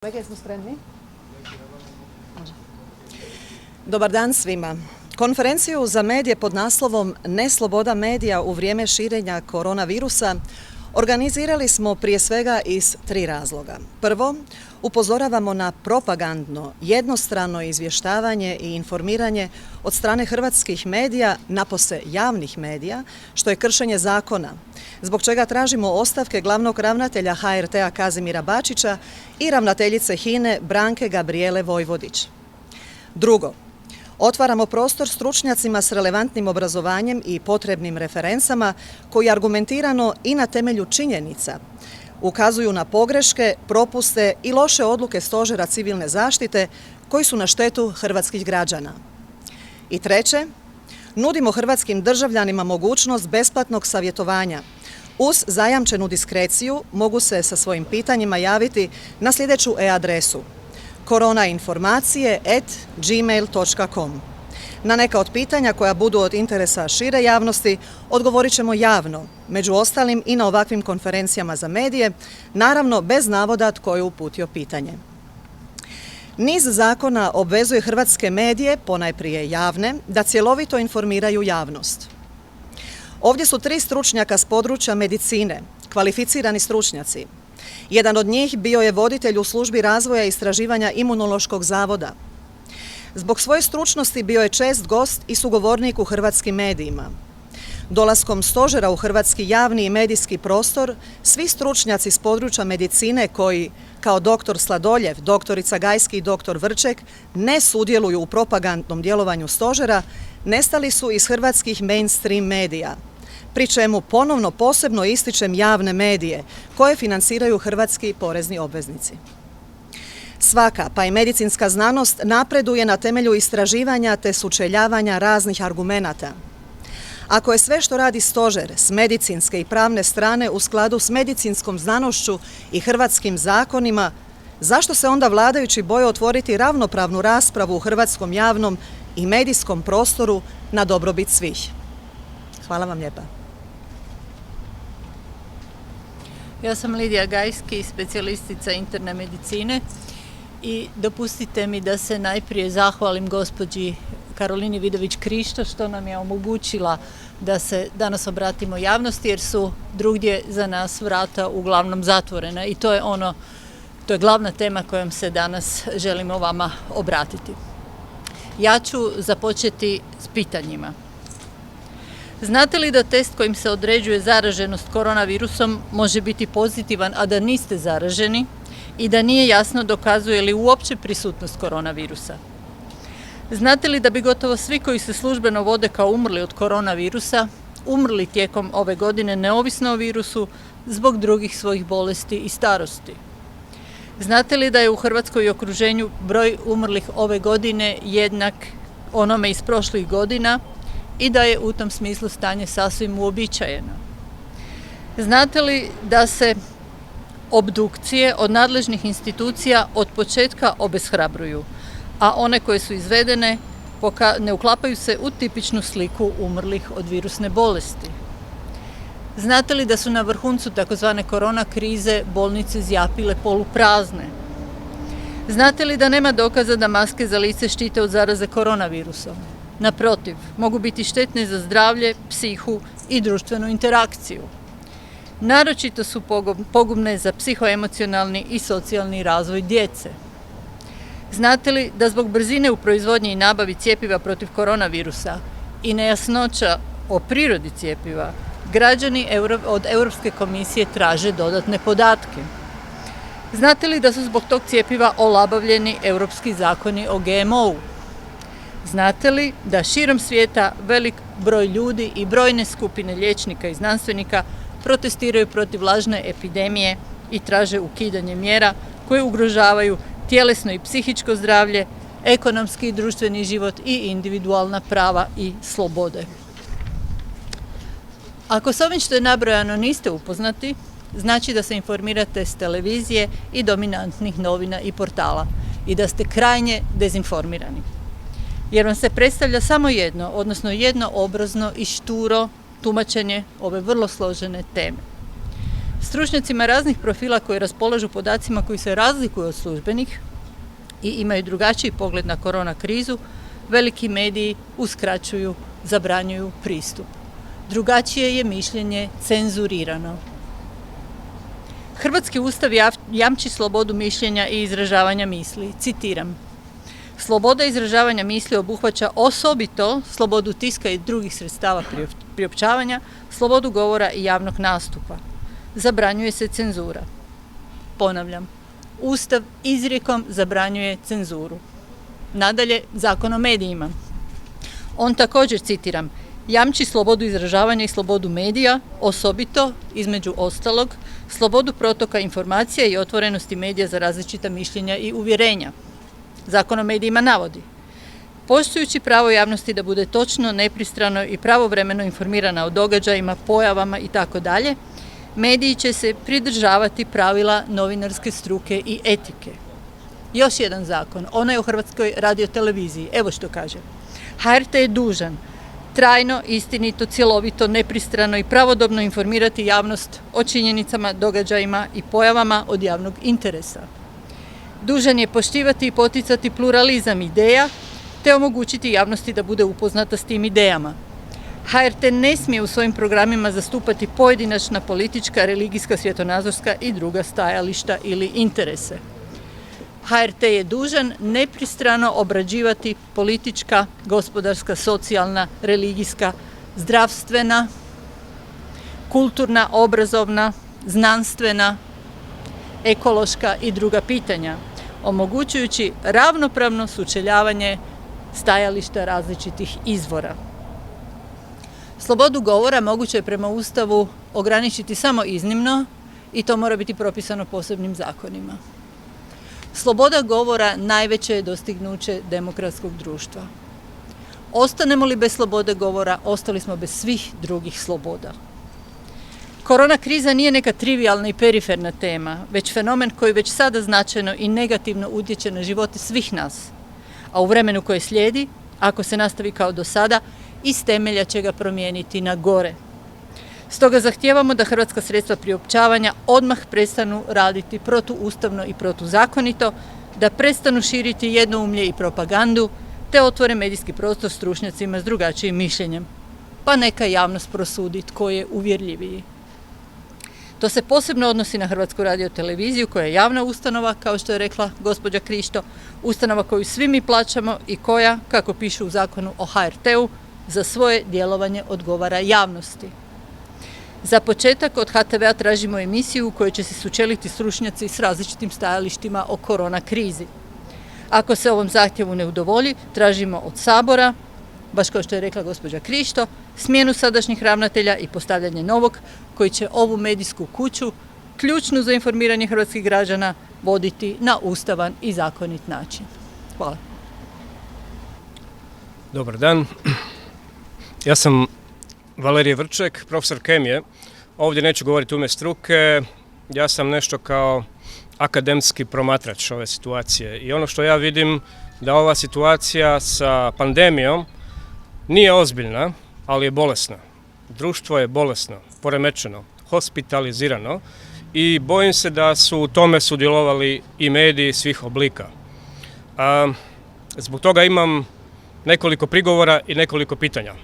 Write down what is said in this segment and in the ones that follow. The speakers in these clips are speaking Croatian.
Kolege, smo spremni? Dobar dan svima. Konferenciju za medije pod naslovom Nesloboda medija u vrijeme širenja koronavirusa organizirali smo prije svega iz 3 razloga. Prvo, upozoravamo na propagandno, jednostrano izvještavanje i informiranje od strane hrvatskih medija, napose javnih medija, što je kršenje zakona, zbog čega tražimo ostavke glavnog ravnatelja HRT-a Kazimira Bačića i ravnateljice HINA-e Branke Gabrijele Vojvodić. Drugo, otvaramo prostor stručnjacima s relevantnim obrazovanjem i potrebnim referencama koji argumentirano i na temelju činjenica ukazuju na pogreške, propuste i loše odluke Stožera civilne zaštite koji su na štetu hrvatskih građana. I treće, nudimo hrvatskim državljanima mogućnost besplatnog savjetovanja. Uz zajamčenu diskreciju mogu se sa svojim pitanjima javiti na sljedeću e-adresu koronainformacije@gmail.com. Na neka od pitanja koja budu od interesa šire javnosti odgovorit ćemo javno, među ostalim i na ovakvim konferencijama za medije, naravno bez navoda tko je uputio pitanje. Niz zakona obvezuje hrvatske medije, ponajprije javne, da cjelovito informiraju javnost. Ovdje su 3 stručnjaka s područja medicine, kvalificirani stručnjaci. Jedan od njih bio je voditelj u službi razvoja i istraživanja Imunološkog zavoda. Zbog svoje stručnosti bio je čest gost i sugovornik u hrvatskim medijima. Dolaskom stožera u hrvatski javni i medijski prostor, svi stručnjaci s područja medicine koji, kao dr. Sladoljev, doktorica Gajski i dr. Vrček, ne sudjeluju u propagandnom djelovanju stožera, nestali su iz hrvatskih mainstream medija, pri čemu ponovno posebno ističem javne medije koje financiraju hrvatski porezni obveznici. Svaka, pa i medicinska znanost, napreduje na temelju istraživanja te sučeljavanja raznih argumenata. Ako je sve što radi stožer s medicinske i pravne strane u skladu s medicinskom znanošću i hrvatskim zakonima, zašto se onda vladajući boje otvoriti ravnopravnu raspravu u hrvatskom javnom i medijskom prostoru na dobrobit svih? Hvala vam lijepa. Ja sam Lidija Gajski, specijalistica interne medicine i dopustite mi da se najprije zahvalim gospođi Karolini Vidović Krišto što nam je omogućila da se danas obratimo javnosti jer su drugdje za nas vrata uglavnom zatvorena i to je glavna tema kojom se danas želimo vama obratiti. Ja ću započeti s pitanjima. Znate li da test kojim se određuje zaraženost koronavirusom može biti pozitivan, a da niste zaraženi i da nije jasno dokazuje li uopće prisutnost koronavirusa? Znate li da bi gotovo svi koji se službeno vode kao umrli od koronavirusa, umrli tijekom ove godine neovisno o virusu zbog drugih svojih bolesti i starosti? Znate li da je u Hrvatskoj i okruženju broj umrlih ove godine jednak onome iz prošlih godina i da je u tom smislu stanje sasvim uobičajeno? Znate li da se obdukcije od nadležnih institucija od početka obeshrabruju, a one koje su izvedene ne uklapaju se u tipičnu sliku umrlih od virusne bolesti? Znate li da su na vrhuncu takozvane korona krize bolnice zjapile poluprazne? Znate li da nema dokaza da maske za lice štite od zaraze koronavirusom? Naprotiv, mogu biti štetne za zdravlje, psihu i društvenu interakciju. Naročito su pogubne za psihoemocionalni i socijalni razvoj djece. Znate li da zbog brzine u proizvodnji i nabavi cjepiva protiv koronavirusa i nejasnoća o prirodi cjepiva, građani od Europske komisije traže dodatne podatke? Znate li da su zbog tog cjepiva olabavljeni europski zakoni o GMO-u? Znate li da širom svijeta velik broj ljudi i brojne skupine liječnika i znanstvenika protestiraju protiv lažne epidemije i traže ukidanje mjera koje ugrožavaju tjelesno i psihičko zdravlje, ekonomski i društveni život i individualna prava i slobode? Ako s ovim što je nabrojano niste upoznati, znači da se informirate s televizije i dominantnih novina i portala i da ste krajnje dezinformirani. Jer vam se predstavlja samo jedno, odnosno jednoobrazno i šturo tumačenje ove vrlo složene teme. Stručnjacima raznih profila koji raspolažu podacima koji se razlikuju od službenih i imaju drugačiji pogled na korona krizu, veliki mediji uskraćuju, zabranjuju pristup. Drugačije je mišljenje cenzurirano. Hrvatski ustav jamči slobodu mišljenja i izražavanja misli. Citiram: sloboda izražavanja misli obuhvaća osobito slobodu tiska i drugih sredstava priopćavanja, slobodu govora i javnog nastupa. Zabranjuje se cenzura. Ponavljam, Ustav izrijekom zabranjuje cenzuru. Nadalje, Zakon o medijima. On također, citiram, jamči slobodu izražavanja i slobodu medija, osobito, između ostalog, slobodu protoka informacija i otvorenosti medija za različita mišljenja i uvjerenja. Zakon o medijima navodi: poštujući pravo javnosti da bude točno, nepristrano i pravovremeno informirana o događajima, pojavama itd., mediji će se pridržavati pravila novinarske struke i etike. Još jedan zakon, onaj o Hrvatskoj radioteleviziji. Evo što kaže: HRT je dužan trajno, istinito, cjelovito, nepristrano i pravodobno informirati javnost o činjenicama, događajima i pojavama od javnog interesa. Dužan je poštivati i poticati pluralizam ideja te omogućiti javnosti da bude upoznata s tim idejama. HRT ne smije u svojim programima zastupati pojedinačna politička, religijska, svjetonazorska i druga stajališta ili interese. HRT je dužan nepristrano obrađivati politička, gospodarska, socijalna, religijska, zdravstvena, kulturna, obrazovna, znanstvena, ekološka i druga pitanja, omogućujući ravnopravno sučeljavanje stajališta različitih izvora. Slobodu govora moguće je prema Ustavu ograničiti samo iznimno i to mora biti propisano posebnim zakonima. Sloboda govora najveće je dostignuće demokratskog društva. Ostanemo li bez slobode govora, ostali smo bez svih drugih sloboda. Korona kriza nije neka trivijalna i periferna tema, već fenomen koji već sada značajno i negativno utječe na živote svih nas, a u vremenu koje slijedi, ako se nastavi kao do sada, iz temelja će ga promijeniti na gore. Stoga zahtijevamo da hrvatska sredstva priopćavanja odmah prestanu raditi protuustavno i protuzakonito, da prestanu širiti jednoumlje i propagandu, te otvore medijski prostor stručnjacima s drugačijim mišljenjem. Pa neka javnost prosudi tko je uvjerljiviji. To se posebno odnosi na Hrvatsku radioteleviziju koja je javna ustanova, kao što je rekla gospođa Krišto, ustanova koju svi mi plaćamo i koja, kako piše u Zakonu o HRT-u, za svoje djelovanje odgovara javnosti. Za početak od HTV-a tražimo emisiju u kojoj će se sučeliti stručnjaci s različitim stajalištima o korona krizi. Ako se ovom zahtjevu ne udovolji, tražimo od Sabora, baš kao što je rekla gospođa Krišto, smjenu sadašnjih ravnatelja i postavljanje novog koji će ovu medijsku kuću, ključnu za informiranje hrvatskih građana, voditi na ustavan i zakonit način. Hvala. Dobar dan. Ja sam Valerije Vrček, profesor kemije. Ovdje neću govoriti u ime struke, ja sam nešto kao akademski promatrač ove situacije. I ono što ja vidim da ova situacija sa pandemijom nije ozbiljna, ali je bolesna. Društvo je bolesno, poremećeno, hospitalizirano i bojim se da su u tome sudjelovali i mediji svih oblika. Zbog toga imam nekoliko prigovora i nekoliko pitanja.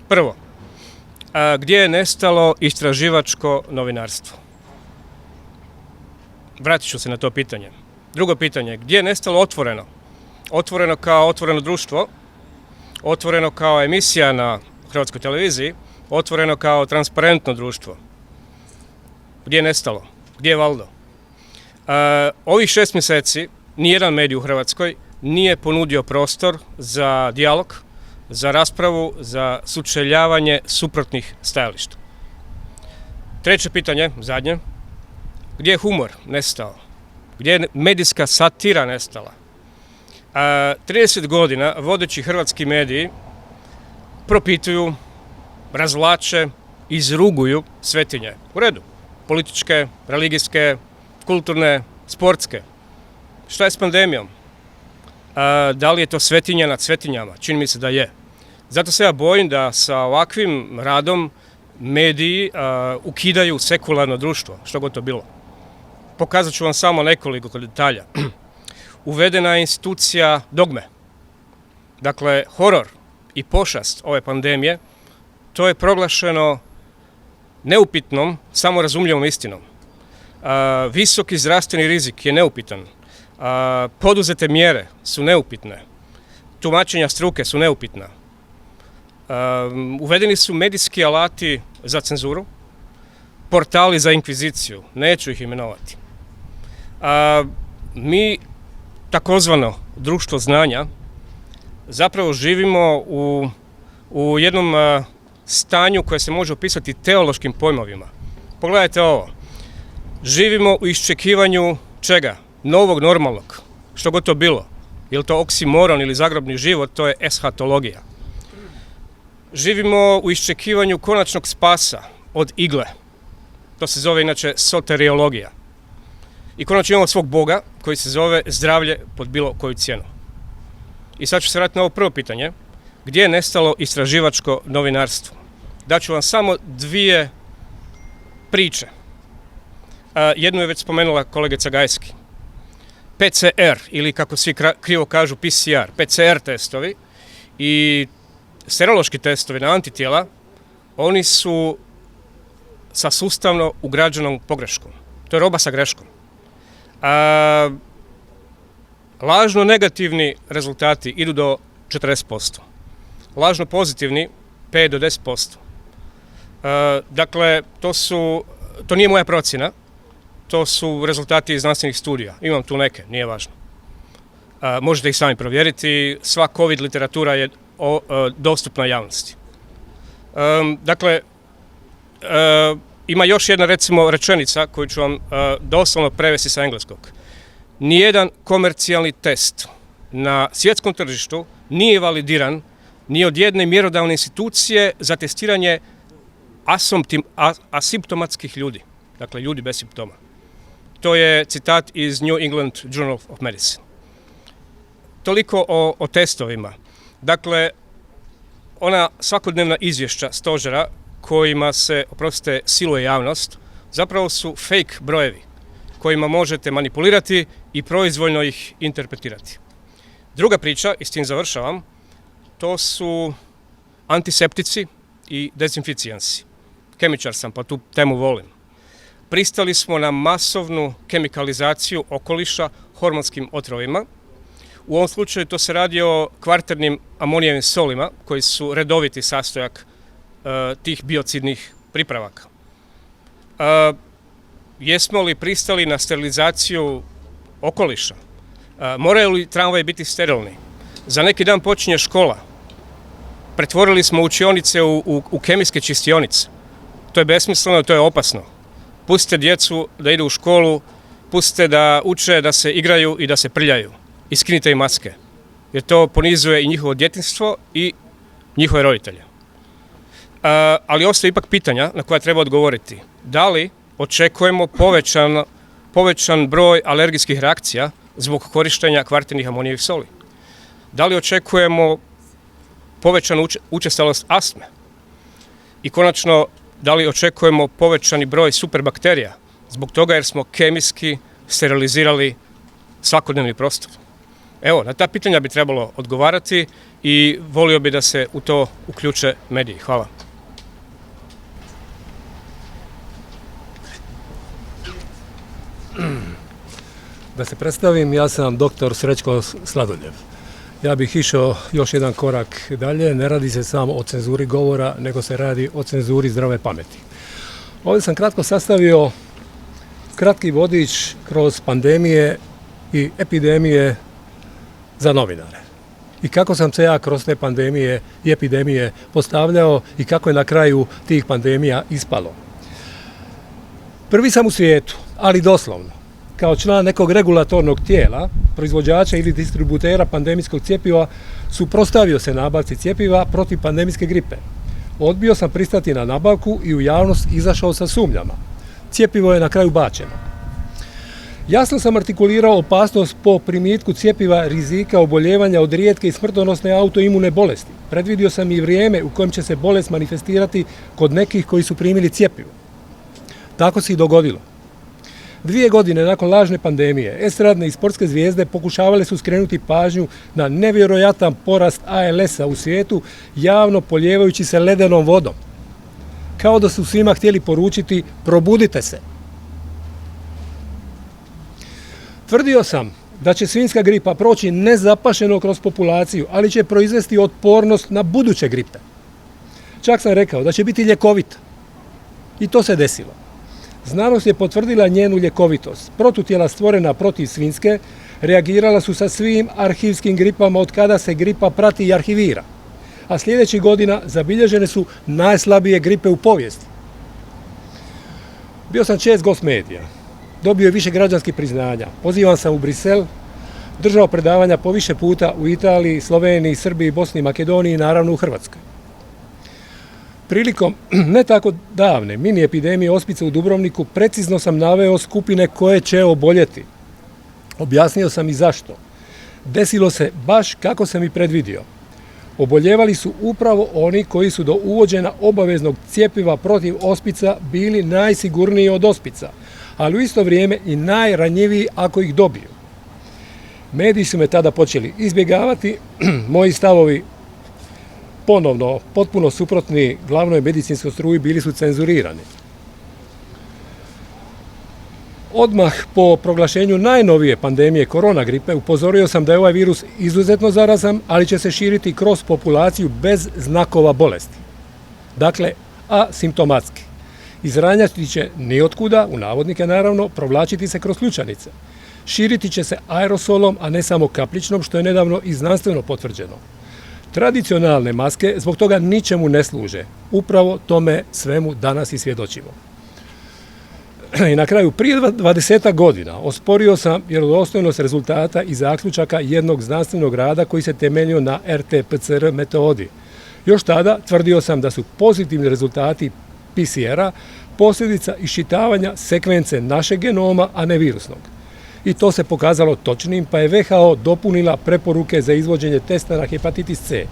Prvo, gdje je nestalo istraživačko novinarstvo? Vratit ću se na to pitanje. Drugo pitanje, gdje je nestalo otvoreno? Otvoreno kao otvoreno društvo, otvoreno kao emisija na Hrvatskoj televiziji, otvoreno kao transparentno društvo. Gdje je nestalo? Gdje je Valdo? Ovih 6 mjeseci nijedan medij u Hrvatskoj nije ponudio prostor za dijalog, za raspravu, za sučeljavanje suprotnih stajališta. Treće pitanje, zadnje, gdje je humor nestao? Gdje je medijska satira nestala? 30 godina vodeći hrvatski mediji propituju, razvlače, izruguju svetinje. U redu, političke, religijske, kulturne, sportske. Šta je s pandemijom? Da li je to svetinja nad svetinjama? Čini mi se da je. Zato se ja bojim da sa ovakvim radom mediji ukidaju sekularno društvo, što god to bilo. Pokazat ću vam samo nekoliko detalja. Uvedena je institucija dogme. Dakle, horor i pošast ove pandemije, to je proglašeno neupitnom, samorazumljivom istinom. Visoki zdravstveni rizik je neupitan. Poduzete mjere su neupitne. Tumačenja struke su neupitna. Uvedeni su medijski alati za cenzuru, portali za inkviziciju, neću ih imenovati. Mi, takozvano društvo znanja, zapravo živimo u jednom stanju koje se može opisati teološkim pojmovima. Pogledajte ovo. Živimo u iščekivanju čega? Novog normalnog. Što god to bilo. Je li to oksimoron ili zagrobni život, to je eshatologija. Živimo u iščekivanju konačnog spasa od igle. To se zove inače soteriologija. I konačno imamo svog Boga koji se zove zdravlje pod bilo koju cijenu. I sad ću se vratiti na ovo prvo pitanje. Gdje je nestalo istraživačko novinarstvo? Daću vam samo dvije priče. Jednu je već spomenula kolegica Gajski. PCR ili kako svi krivo kažu PCR, PCR testovi i serološki testovi na antitijela, oni su sa sustavno ugrađenom pogreškom. To je roba sa greškom. Lažno negativni rezultati idu do 40%. Lažno pozitivni 5 do 10%. Dakle, to nije moja procjena, to su rezultati iz znanstvenih studija. Imam tu neke, nije važno. Možete ih sami provjeriti, sva COVID literatura je dostupna javnosti. Dakle, ima još jedna recimo rečenica koju ću vam doslovno prevesti sa engleskog. Nijedan komercijalni test na svjetskom tržištu nije validiran ni od jedne mjerodavne institucije za testiranje asimptomatskih ljudi. Dakle, ljudi bez simptoma. To je citat iz New England Journal of Medicine. Toliko o testovima. Dakle, ona svakodnevna izvješća stožera kojima se, oprostite, siluje javnost, zapravo su fake brojevi kojima možete manipulirati i proizvoljno ih interpretirati. Druga priča, i s tim završavam, to su antiseptici i dezinficijansi. Kemičar sam, pa tu temu volim. Pristali smo na masovnu kemikalizaciju okoliša hormonskim otrovima. U ovom slučaju to se radi o kvarternim amonijevim solima, koji su redoviti sastojak tih biocidnih pripravaka. Jesmo li pristali na sterilizaciju okoliša? Moraju li tramvaji biti sterilni? Za neki dan počinje škola. Pretvorili smo učionice u kemijske čistionice. To je besmisleno, to je opasno. Pustite djecu da idu u školu, pustite da uče, da se igraju i da se prljaju. I skinite im maske. Jer to ponizuje i njihovo djetinjstvo i njihove roditelje. Ali ostaje ipak pitanja na koja treba odgovoriti. Da li očekujemo povećan broj alergijskih reakcija zbog korištenja kvarternih amonijevih soli? Da li očekujemo povećanu učestalost astme? I konačno, da li očekujemo povećani broj superbakterija zbog toga jer smo kemijski sterilizirali svakodnevni prostor? Evo, na ta pitanja bi trebalo odgovarati i volio bi da se u to uključe mediji. Hvala. Da se predstavim, ja sam dr. Srećko Sladoljev. Ja bih išao još jedan korak dalje, ne radi se samo o cenzuri govora, nego se radi o cenzuri zdrave pameti. Ovdje sam kratko sastavio kratki vodič kroz pandemije i epidemije za novinare. I kako sam se ja kroz te pandemije i epidemije postavljao i kako je na kraju tih pandemija ispalo. Prvi sam u svijetu, ali doslovno, kao član nekog regulatornog tijela, proizvođača ili distributera pandemijskog cjepiva, suprotstavio se nabavci cjepiva protiv pandemijske gripe. Odbio sam pristati na nabavku i u javnost izašao sa sumnjama. Cjepivo je na kraju bačeno. Jasno sam artikulirao opasnost po primitku cjepiva rizika oboljevanja od rijetke i smrtonosne autoimune bolesti. Predvidio sam i vrijeme u kojem će se bolest manifestirati kod nekih koji su primili cjepivo. Tako se i dogodilo. 2 godine nakon lažne pandemije, estradne i sportske zvijezde pokušavale su skrenuti pažnju na nevjerojatan porast ALS-a u svijetu, javno poljevajući se ledenom vodom. Kao da su svima htjeli poručiti, probudite se. Tvrdio sam da će svinjska gripa proći nezapašeno kroz populaciju, ali će proizvesti otpornost na buduće gripe. Čak sam rekao da će biti ljekovita. I to se desilo. Znanost je potvrdila njenu ljekovitost. Protutijela stvorena protiv svinjske reagirala su sa svim arhivskim gripama od kada se gripa prati i arhivira. A sljedećih godina zabilježene su najslabije gripe u povijesti. Bio sam čest gost medija. Dobio je više građanskih priznanja. Pozivan sam u Brisel, držao predavanja po više puta u Italiji, Sloveniji, Srbiji, Bosni i Makedoniji i naravno u Hrvatskoj. Prilikom ne tako davne mini epidemije ospice u Dubrovniku precizno sam naveo skupine koje će oboljeti. Objasnio sam i zašto. Desilo se baš kako sam i predvidio. Oboljevali su upravo oni koji su do uvođenja obaveznog cjepiva protiv ospica bili najsigurniji od ospica, ali u isto vrijeme i najranjiviji ako ih dobiju. Mediji su me tada počeli izbjegavati, moji stavovi ponovno potpuno suprotni glavnoj medicinskoj struji bili su cenzurirani. Odmah po proglašenju najnovije pandemije korona gripe upozorio sam da je ovaj virus izuzetno zarazan, ali će se širiti kroz populaciju bez znakova bolesti. Dakle, asimptomatski. Izranjati će nijotkuda, u navodnike naravno, provlačiti se kroz ključanice. Širiti će se aerosolom, a ne samo kapličnom, što je nedavno i znanstveno potvrđeno. Tradicionalne maske zbog toga ničemu ne služe. Upravo tome svemu danas i svjedočimo. I na kraju, prije 20 godina osporio sam vjerodostojnost rezultata i zaključaka jednog znanstvenog rada koji se temeljio na RT-PCR metodi. Još tada tvrdio sam da su pozitivni rezultati PCR-a posljedica iščitavanja sekvence našeg genoma, a ne virusnog. I to se pokazalo točnim, pa je WHO dopunila preporuke za izvođenje testa na hepatitis C.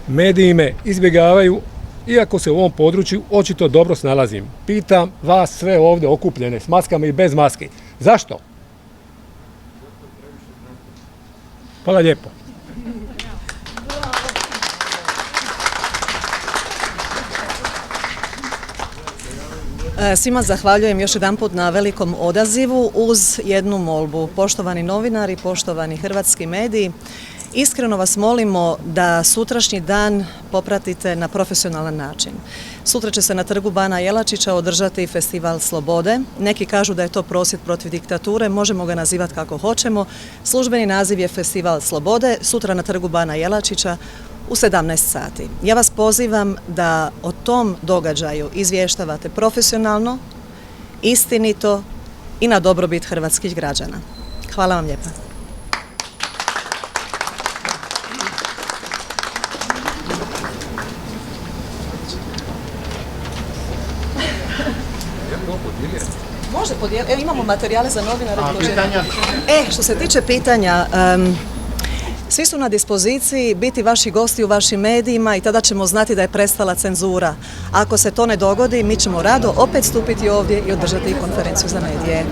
Mediji me izbjegavaju, iako se u ovom području očito dobro snalazim. Pitam vas sve ovdje okupljene s maskama i bez maski. Zašto? Hvala lijepo. Svima zahvaljujem još jedanput na velikom odazivu uz jednu molbu. Poštovani novinari, poštovani hrvatski mediji, iskreno vas molimo da sutrašnji dan popratite na profesionalan način. Sutra će se na trgu Bana Jelačića održati Festival Slobode. Neki kažu da je to prosvjed protiv diktature, možemo ga nazivati kako hoćemo. Službeni naziv je Festival Slobode, sutra na trgu Bana Jelačića u 17 sati. Ja vas pozivam da o tom događaju izvještavate profesionalno, istinito i na dobrobit hrvatskih građana. Hvala vam lijepa. Može podijeliti. Imamo materijale za novinare. Što se tiče pitanja, svi su na dispoziciji biti vaši gosti u vašim medijima i tada ćemo znati da je prestala cenzura. Ako se to ne dogodi, mi ćemo rado opet stupiti ovdje i održati konferenciju za medije.